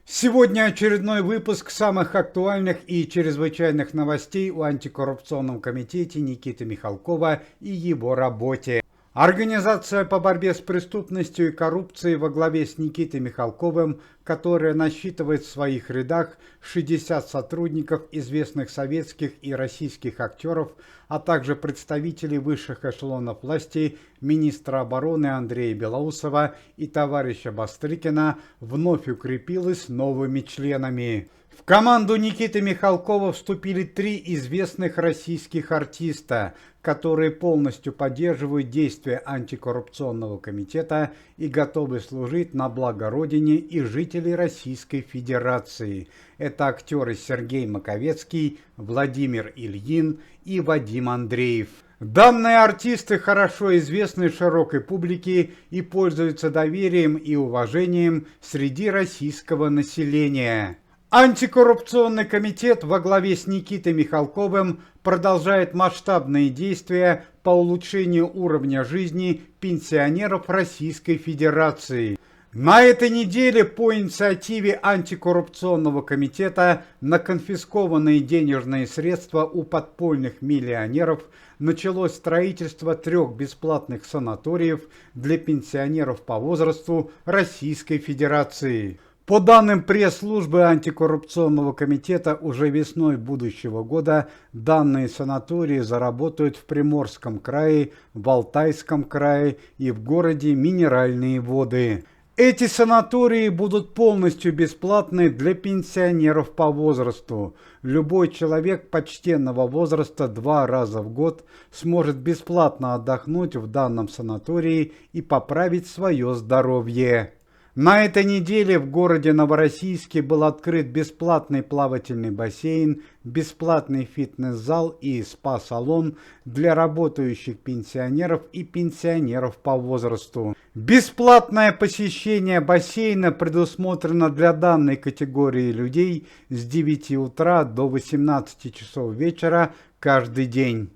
Сегодня очередной выпуск самых актуальных и чрезвычайных новостей о антикоррупционном комитете Никиты Михалкова и его работе. Организация по борьбе с преступностью и коррупцией во главе с Никитой Михалковым, которая насчитывает в своих рядах 60 сотрудников, известных советских и российских актеров, а также представителей высших эшелонов власти, министра обороны Андрея Белоусова и товарища Бастрыкина, вновь укрепилась новыми членами. В команду Никиты Михалкова вступили 3 известных российских артиста, которые полностью поддерживают действия антикоррупционного комитета и готовы служить на благо Родине и жителей Российской Федерации. Это актеры Сергей Маковецкий, Владимир Ильин и Вадим Андреев. Данные артисты хорошо известны широкой публике и пользуются доверием и уважением среди российского населения. Антикоррупционный комитет во главе с Никитой Михалковым продолжает масштабные действия по улучшению уровня жизни пенсионеров Российской Федерации. На этой неделе по инициативе антикоррупционного комитета на конфискованные денежные средства у подпольных миллионеров началось строительство 3 бесплатных санаториев для пенсионеров по возрасту Российской Федерации. По данным пресс-службы антикоррупционного комитета, уже весной будущего года данные санатории заработают в Приморском крае, в Алтайском крае и в городе Минеральные Воды. Эти санатории будут полностью бесплатны для пенсионеров по возрасту. Любой человек почтенного возраста 2 раза в год сможет бесплатно отдохнуть в данном санатории и поправить свое здоровье. На этой неделе в городе Новороссийске был открыт бесплатный плавательный бассейн, бесплатный фитнес-зал и спа-салон для работающих пенсионеров и пенсионеров по возрасту. Бесплатное посещение бассейна предусмотрено для данной категории людей с 9 утра до 18 часов вечера каждый день.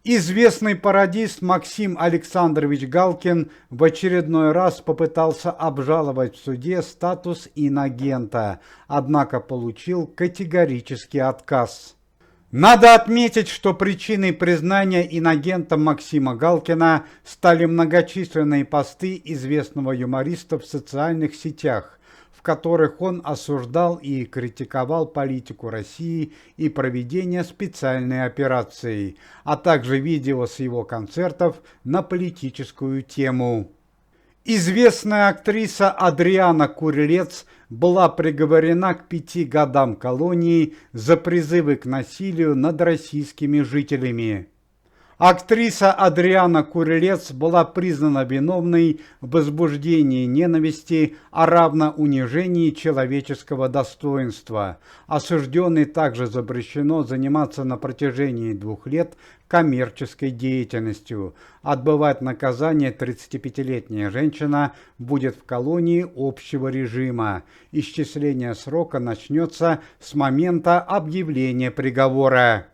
Известный пародист Максим Александрович Галкин в очередной раз попытался обжаловать в суде статус инагента, однако получил категорический отказ. Надо отметить, что причиной признания инагентом Максима Галкина стали многочисленные посты известного юмориста в социальных сетях, в которых он осуждал и критиковал политику России и проведение специальной операции, а также видео с его концертов на политическую тему. Известная актриса Адриана Курилец была приговорена к 5 годам колонии за призывы к насилию над российскими жителями. Актриса Адриана Курилец была признана виновной в возбуждении ненависти, а равно унижении человеческого достоинства. Осужденной также запрещено заниматься на протяжении 2 лет коммерческой деятельностью. Отбывать наказание 35-летняя женщина будет в колонии общего режима. Исчисление срока начнется с момента объявления приговора.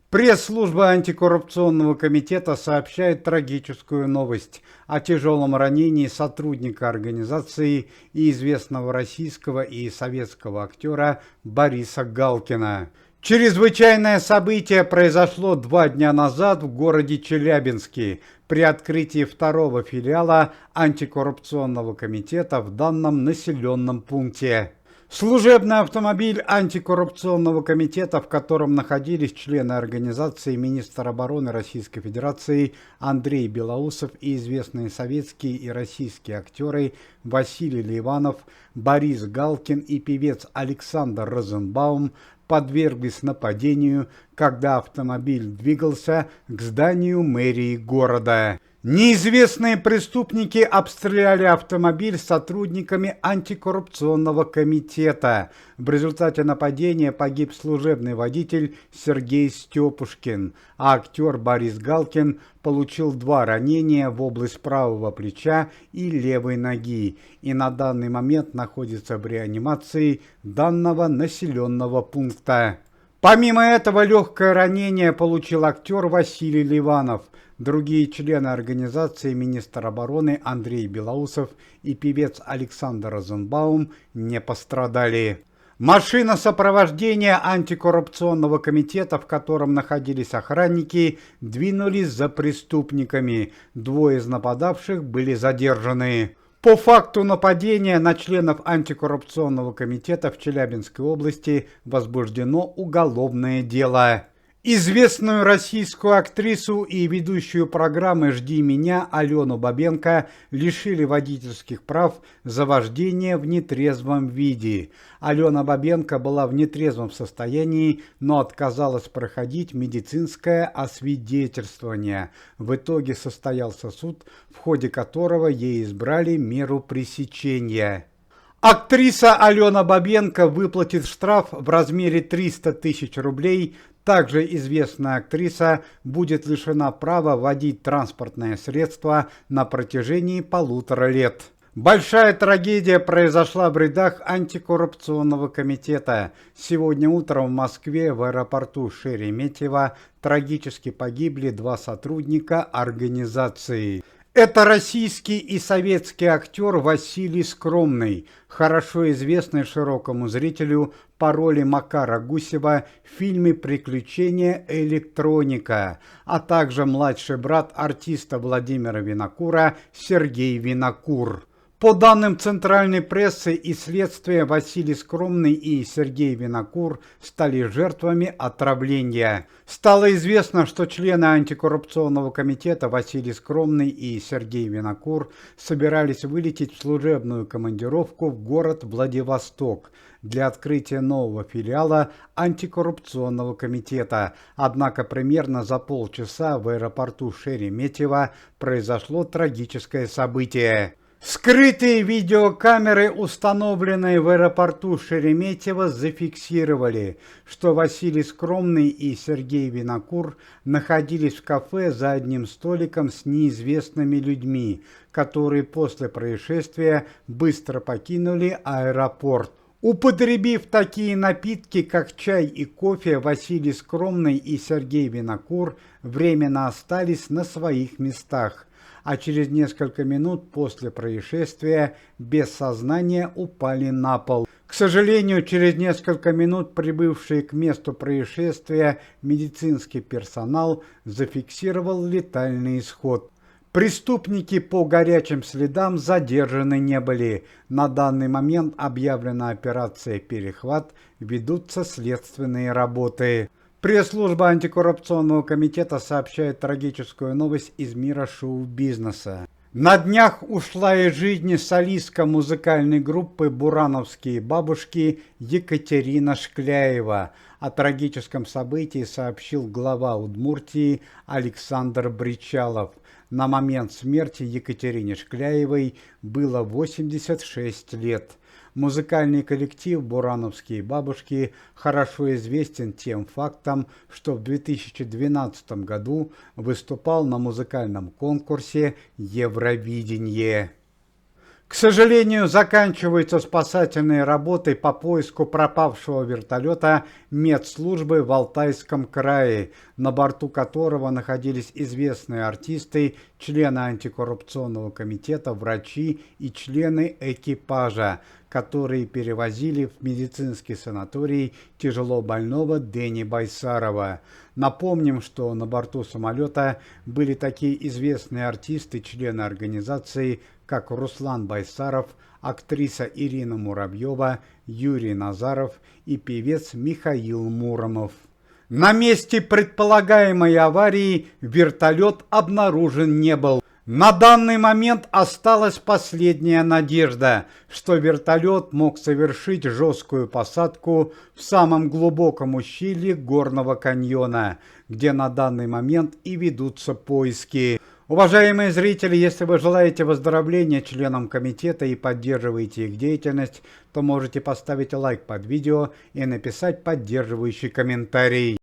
Пресс-служба антикоррупционного комитета сообщает трагическую новость о тяжелом ранении сотрудника организации и известного российского и советского актера Бориса Галкина. Чрезвычайное событие произошло 2 дня назад в городе Челябинске при открытии 2-го филиала антикоррупционного комитета в данном населенном пункте. Служебный автомобиль антикоррупционного комитета, в котором находились члены организации, министр обороны Российской Федерации Андрей Белоусов и известные советские и российские актеры Василий Ливанов, Борис Галкин и певец Александр Розенбаум, подверглись нападению, когда автомобиль двигался к зданию мэрии города. Неизвестные преступники обстреляли автомобиль сотрудниками антикоррупционного комитета. В результате нападения погиб служебный водитель Сергей Степушкин, а актер Борис Галкин получил 2 ранения в область правого плеча и левой ноги и на данный момент находится в реанимации данного населенного пункта. Помимо этого, легкое ранение получил актер Василий Ливанов. Другие члены организации, министр обороны Андрей Белоусов и певец Александр Розенбаум не пострадали. Машина сопровождения антикоррупционного комитета, в котором находились охранники, двинулись за преступниками. Двое из нападавших были задержаны. По факту нападения на членов антикоррупционного комитета в Челябинской области возбуждено уголовное дело. Известную российскую актрису и ведущую программы «Жди меня» Алену Бабенко лишили водительских прав за вождение в нетрезвом виде. Алена Бабенко была в нетрезвом состоянии, но отказалась проходить медицинское освидетельствование. В итоге состоялся суд, в ходе которого ей избрали меру пресечения. Актриса Алена Бабенко выплатит штраф в размере 300 тысяч рублей. Также известная актриса будет лишена права водить транспортное средство на протяжении 1,5 лет. Большая трагедия произошла в рядах антикоррупционного комитета. Сегодня утром в Москве в аэропорту Шереметьево трагически погибли 2 сотрудника организации. Это российский и советский актер Василий Скромный, хорошо известный широкому зрителю по роли Макара Гусева в фильме «Приключения электроника», а также младший брат артиста Владимира Винокура Сергей Винокур. По данным центральной прессы и следствия, Василий Скромный и Сергей Винокур стали жертвами отравления. Стало известно, что члены антикоррупционного комитета Василий Скромный и Сергей Винокур собирались вылететь в служебную командировку в город Владивосток для открытия нового филиала антикоррупционного комитета. Однако примерно за полчаса в аэропорту Шереметьево произошло трагическое событие. Скрытые видеокамеры, установленные в аэропорту Шереметьево, зафиксировали, что Василий Скромный и Сергей Винокур находились в кафе за одним столиком с неизвестными людьми, которые после происшествия быстро покинули аэропорт. Употребив такие напитки, как чай и кофе, Василий Скромный и Сергей Винокур временно остались на своих местах, а через несколько минут после происшествия без сознания упали на пол. К сожалению, через несколько минут прибывший к месту происшествия медицинский персонал зафиксировал летальный исход. Преступники по горячим следам задержаны не были. На данный момент объявлена операция «Перехват», ведутся следственные работы. Пресс-служба антикоррупционного комитета сообщает трагическую новость из мира шоу-бизнеса. На днях ушла из жизни солистка музыкальной группы «Бурановские бабушки» Екатерина Шкляева. О трагическом событии сообщил глава Удмуртии Александр Бричалов. На момент смерти Екатерине Шкляевой было 86 лет. Музыкальный коллектив «Бурановские бабушки» хорошо известен тем фактом, что в 2012 году выступал на музыкальном конкурсе «Евровидение». К сожалению, заканчиваются спасательные работы по поиску пропавшего вертолета медслужбы в Алтайском крае, на борту которого находились известные артисты, члены антикоррупционного комитета, врачи и члены экипажа, которые перевозили в медицинский санаторий тяжело больного Дэни Байсарова. Напомним, что на борту самолета были такие известные артисты, члены организации, как Руслан Байсаров, актриса Ирина Муравьева, Юрий Назаров и певец Михаил Муромов. На месте предполагаемой аварии вертолет обнаружен не был. На данный момент осталась последняя надежда, что вертолет мог совершить жесткую посадку в самом глубоком ущелье Горного каньона, где на данный момент и ведутся поиски. Уважаемые зрители, если вы желаете выздоровления членам комитета и поддерживаете их деятельность, то можете поставить лайк под видео и написать поддерживающий комментарий.